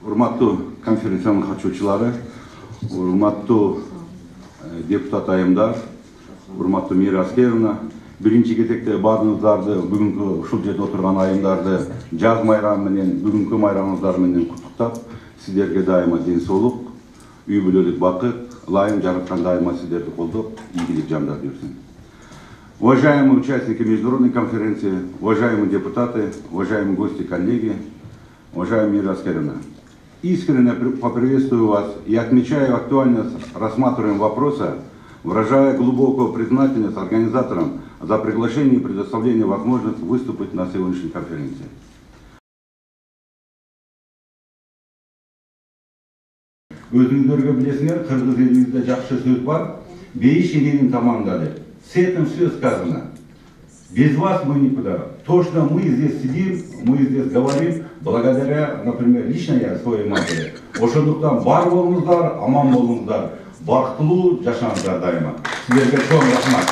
Урматтуу конференциянын катышуучулары, урматтуу депутат айымдар, урматтуу Мира Аскеровна, биринчи кезекте баарыңыздарды бүгүнкү ушул жерде отурган айымдарды жаз майрамы менен, бүгүнкү майрамыңыздар менен куттуктап, сиздерге дайыма ден соолук, үй бүлөлүк бакыт, ылайым жараткан дайыма сиздерди колдоп, ийгилик жамдар берсин. Уважаемые участники международной конференции, уважаемые депутаты, уважаемые гости, коллеги, уважаемая Мира Аскеровна, искренне поприветствую вас и отмечаю актуальность рассматриваемого вопроса, выражая глубокую признательность организаторам за приглашение и предоставление возможности выступить на сегодняшней конференции. Өзүңүздөргө билесиңер, кыргыз элибизде жакшы сөз бар, бейиш элинин тамамдады. С этим все сказано. Без вас мы никуда. То, что мы здесь сидим, мы здесь говорим, благодаря, например, лично я своей матери. Ошондуктан бар болуңуздар, аман болуңуздар, бактылуу жашаңыздар дайыма. Силерге чоң рахмат.